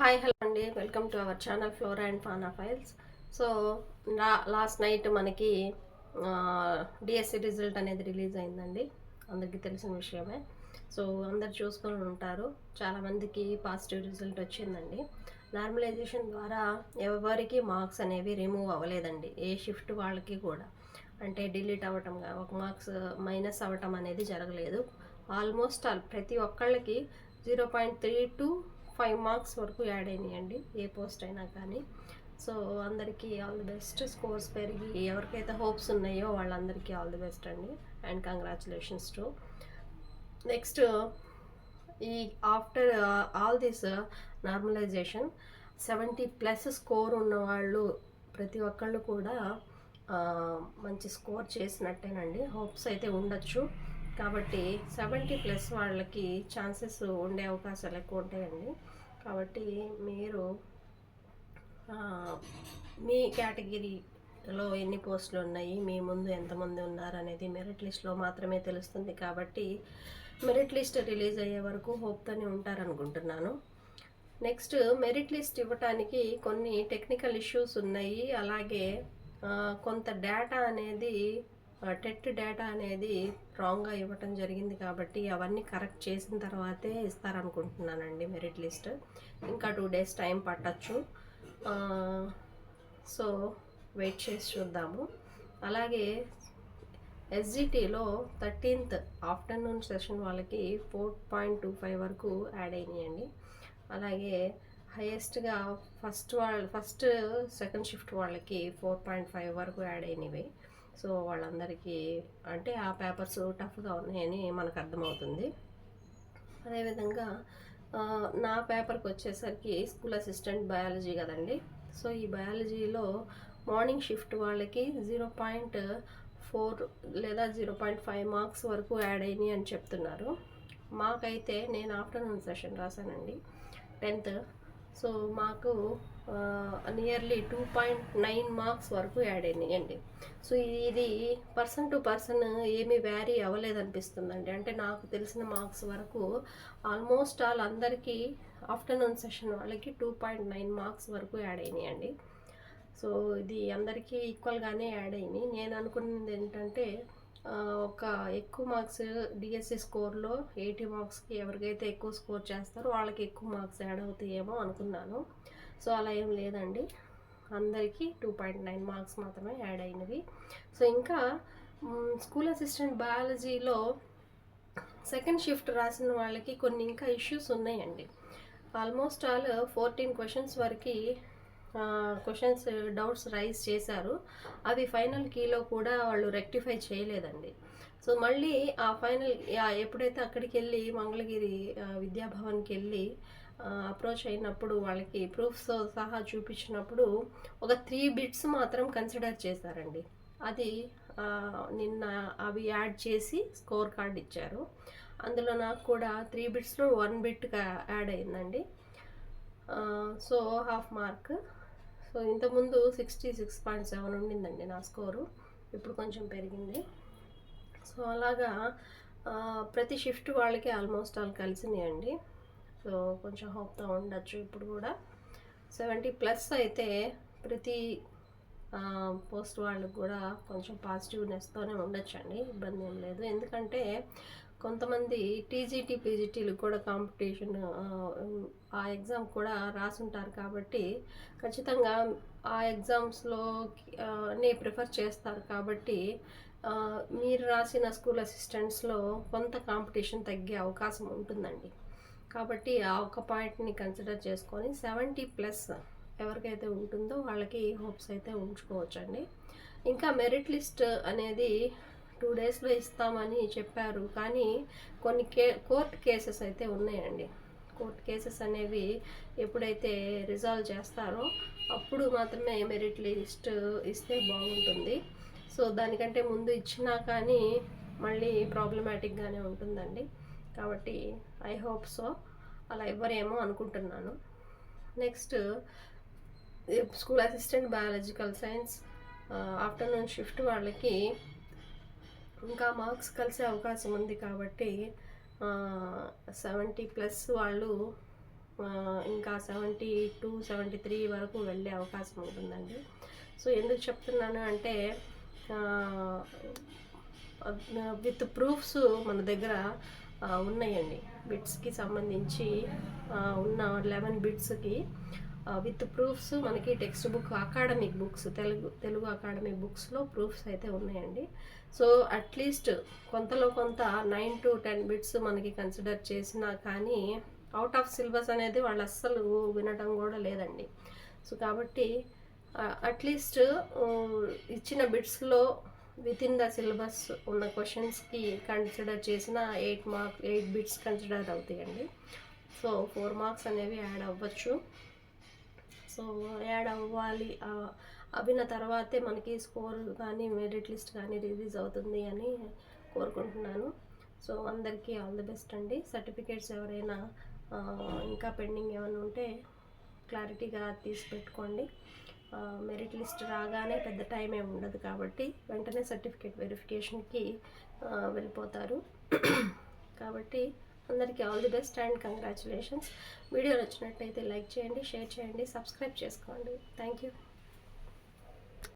Hi hello అండి, welcome to our channel flora and fauna files. So last night మనకి DSC result అనేది release అయిందండి. అందరికీ తెలిసిన విషయమే. సో అందరు చూసుకొని ఉంటారు. చాలామందికి పాజిటివ్ రిజల్ట్ వచ్చిందండి. నార్మలైజేషన్ ద్వారా ఎవరికి మార్క్స్ అనేవి రిమూవ్ అవ్వలేదండి, ఏ షిఫ్ట్ వాళ్ళకి కూడా. అంటే డిలీట్ అవ్వటం, ఒక మార్క్స్ మైనస్ అవ్వటం అనేది జరగలేదు. ఆల్మోస్ట్ ప్రతి ఒక్కళ్ళకి 0.3 to 5 మార్క్స్ వరకు యాడ్ అయినాయండి, ఏ పోస్ట్ అయినా కానీ. సో అందరికీ ఆల్ ది బెస్ట్. స్కోర్స్ పెరిగి ఎవరికైతే హోప్స్ ఉన్నాయో వాళ్ళందరికీ ఆల్ ది బెస్ట్ అండి, అండ్ కంగ్రాచులేషన్స్ టు. నెక్స్ట్, ఈ after all this normalization 70+ score ఉన్నవాళ్ళు ప్రతి ఒక్కళ్ళు కూడా మంచి స్కోర్ చేసినట్టేనండి. హోప్స్ అయితే ఉండొచ్చు. కాబట్టి 70+ వాళ్ళకి ఛాన్సెస్ ఉండే అవకాశాలు ఎక్కువ ఉంటాయండి. కాబట్టి మీరు మీ కేటగిరీలో ఎన్ని పోస్టులు ఉన్నాయి, మీ ముందు ఎంతమంది ఉన్నారు అనేది మెరిట్ లిస్ట్లో మాత్రమే తెలుస్తుంది. కాబట్టి మెరిట్ లిస్ట్ రిలీజ్ అయ్యే వరకు హోప్తోనే ఉంటారనుకుంటున్నాను. నెక్స్ట్, మెరిట్ లిస్ట్ ఇవ్వటానికి కొన్ని టెక్నికల్ ఇష్యూస్ ఉన్నాయి. అలాగే కొంత డేటా అనేది, టెట్ డేటా అనేది రాంగ్గా ఇవ్వటం జరిగింది. కాబట్టి అవన్నీ కరెక్ట్ చేసిన తర్వాతే ఇస్తారనుకుంటున్నానండి మెరిట్ లిస్ట్. ఇంకా 2 days టైం పట్టచ్చు. సో వెయిట్ చేసి చూద్దాము. అలాగే ఎస్జిటిలో 13th ఆఫ్టర్నూన్ సెషన్ వాళ్ళకి 4.25 వరకు యాడ్ అయినాయండి. అలాగే హైయెస్ట్గా ఫస్ట్ సెకండ్ షిఫ్ట్ వాళ్ళకి 4.5 వరకు యాడ్ అయినవి. సో వాళ్ళందరికీ అంటే ఆ పేపర్స్ టఫ్గా ఉన్నాయని మనకు అర్థమవుతుంది. అదేవిధంగా నా పేపర్కి వచ్చేసరికి స్కూల్ అసిస్టెంట్ బయాలజీ కదండి. సో ఈ బయాలజీలో మార్నింగ్ షిఫ్ట్ వాళ్ళకి 0.4 లేదా 0.5 మార్క్స్ వరకు యాడ్ అయినాయి అని చెప్తున్నారు. మాకైతే నేను ఆఫ్టర్నూన్ సెషన్ రాశానండి 10th. సో మాకు నియర్లీ 2.9 మార్క్స్ వరకు యాడ్ అయినాయండి. సో ఇది పర్సన్ టు పర్సన్ ఏమీ వ్యారీ అవ్వలేదనిపిస్తుందండి. అంటే నాకు తెలిసిన మార్క్స్ వరకు ఆల్మోస్ట్ అందరికీ ఆఫ్టర్నూన్ సెషన్ వాళ్ళకి 2.9 మార్క్స్ వరకు యాడ్ అయినాయండి. సో ఇది అందరికీ ఈక్వల్గానే యాడ్ అయినాయి. నేను అనుకున్నది ఏంటంటే ఒక ఎక్కువ మార్క్స్ డిఎస్సి స్కోర్లో 80 మార్క్స్కి ఎవరికైతే ఎక్కువ స్కోర్ చేస్తారో వాళ్ళకి ఎక్కువ మార్క్స్ యాడ్ అవుతాయేమో అనుకున్నాను. సో అలా ఏం లేదండి, అందరికీ 2.9 మార్క్స్ మాత్రమే యాడ్ అయినవి. సో ఇంకా స్కూల్ అసిస్టెంట్ బయాలజీలో సెకండ్ షిఫ్ట్ రాసిన వాళ్ళకి కొన్ని ఇంకా ఇష్యూస్ ఉన్నాయండి. ఆల్మోస్ట్ 14 క్వశ్చన్స్ వరకు క్వశ్చన్స్ డౌట్స్ రైజ్ చేశారు. అవి ఫైనల్ కీలో కూడా వాళ్ళు రెక్టిఫై చేయలేదండి. సో మళ్ళీ ఆ ఫైనల్ ఎప్పుడైతే అక్కడికి వెళ్ళి మంగళగిరి విద్యాభవన్కి వెళ్ళి అప్రోచ్ అయినప్పుడు వాళ్ళకి ప్రూఫ్స్ సహా చూపించినప్పుడు ఒక 3 బిట్స్ మాత్రం కన్సిడర్ చేశారండి. అది నిన్న అవి యాడ్ చేసి స్కోర్ కార్డ్ ఇచ్చారు. అందులో నాకు కూడా 3 బిట్స్లో 1 బిట్గా యాడ్ అయిందండి. So half mark. సో ఇంతకుముందు 66.7 ఉండిందండి నా స్కోరు, ఇప్పుడు కొంచెం పెరిగింది. సో అలాగా ప్రతి షిఫ్ట్ వాళ్ళకి ఆల్మోస్ట్ కలిసినాయండి. సో కొంచెం హోప్తో ఉండొచ్చు ఇప్పుడు కూడా. 70+ అయితే ప్రతి పోస్ట్ వాళ్ళకి కూడా కొంచెం పాజిటివ్నెస్తోనే ఉండొచ్చండి, ఇబ్బంది ఏం లేదు. ఎందుకంటే కొంతమంది టీజీటీ పీజీటీలు కూడా కాంపిటీషన్ ఆ ఎగ్జామ్ కూడా రాసుంటారు. కాబట్టి ఖచ్చితంగా ఆ ఎగ్జామ్స్లో ప్రిఫర్ చేస్తారు. కాబట్టి మీరు రాసిన స్కూల్ అసిస్టెంట్స్లో కొంత కాంపిటీషన్ తగ్గే అవకాశం ఉంటుందండి. కాబట్టి ఆ ఒక్క పాయింట్ని కన్సిడర్ చేసుకొని 70+ ఎవరికైతే ఉంటుందో వాళ్ళకి హోప్స్ అయితే ఉంచుకోవచ్చండి. ఇంకా మెరిట్ లిస్ట్ అనేది 2 daysలో ఇస్తామని చెప్పారు. కానీ కొన్ని కోర్ట్ కేసెస్ అయితే ఉన్నాయండి. కోర్ట్ కేసెస్ అనేవి ఎప్పుడైతే రిజాల్వ్ చేస్తారో అప్పుడు మాత్రమే మెరిట్ లిస్ట్ ఇస్తే బాగుంటుంది. సో దానికంటే ముందు ఇచ్చినా కానీ మళ్ళీ ప్రాబ్లమాటిక్గానే ఉంటుందండి. కాబట్టి ఐ హోప్ సో అలా ఇవ్వరేమో అనుకుంటున్నాను. Next, school assistant biological science afternoon shift వాళ్ళకి ఇంకా మార్క్స్ కలిసే అవకాశం ఉంది. కాబట్టి 70+ వాళ్ళు ఇంకా 72-73 వరకు వెళ్ళే అవకాశం ఉంటుందండి. సో ఎందుకు చెప్తున్నాను అంటే విత్ ప్రూఫ్స్ మన దగ్గర ఉన్నాయండి. బిట్స్కి సంబంధించి ఉన్న 11 బిట్స్కి విత్ ప్రూఫ్స్ మనకి text book academic books Telugu academic బుక్స్లో ప్రూఫ్స్ అయితే ఉన్నాయండి. సో అట్లీస్ట్ కొంతలో కొంత 9 to 10 బిట్స్ మనకి కన్సిడర్ చేసినా కానీ అవుట్ ఆఫ్ సిలబస్ అనేది వాళ్ళు అస్సలు వినటం కూడా లేదండి. సో కాబట్టి అట్లీస్ట్ ఇచ్చిన బిట్స్లో వితిన్ ద సిలబస్ ఉన్న క్వశ్చన్స్కి కన్సిడర్ చేసిన 8 బిట్స్ కన్సిడర్ అవుతాయండి. సో 4 మార్క్స్ అనేవి యాడ్ అవ్వచ్చు. సో యాడ్ అవ్వాలి, అవిన తర్వాతే మనకి స్కోర్ కానీ మెరిట్ లిస్ట్ కానీ రిలీజ్ అవుతుంది అని కోరుకుంటున్నాను. సో అందరికీ ఆల్ ది బెస్ట్ అండి. సర్టిఫికేట్స్ ఎవరైనా ఇంకా పెండింగ్ ఏమైనా ఉంటే క్లారిటీగా తీసి పెట్టుకోండి. మెరిట్ లిస్ట్ రాగానే పెద్ద టైం ఏమి ఉండదు కాబట్టి వెంటనే సర్టిఫికేట్ వెరిఫికేషన్కి వెళ్ళిపోతారు. కాబట్టి అందరికీ all the best and congratulations. Video నచ్చినట్లయితే లైక్ చేయండి, షేర్ చేయండి, సబ్స్క్రైబ్ చేసుకోండి. Thank you.